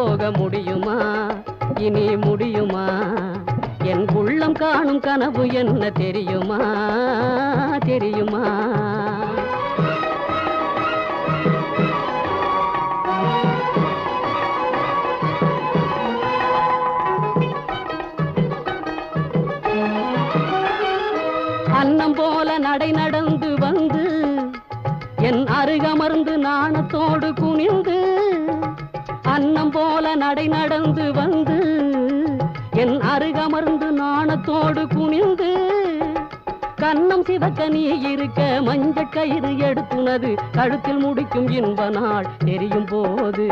போக முடியுமா இனி முடியுமா என் உள்ளம் காணும் கனவு என்ன தெரியுமா தெரியுமா அன்னம் போல நடை நடந்து வந்து என் அருகமர்ந்து நாணத்தோடு குனிந்து அன்னம் போல நடை நடந்து வந்து என் அருகமர்ந்து நாணத்தோடு குனிந்து கன்னம் சிவக்க நீ இருக்க மஞ்சள் கயிறு எடுத்துனது கழுத்தில் முடிக்கும் இன்ப நாள் தெரியும் போது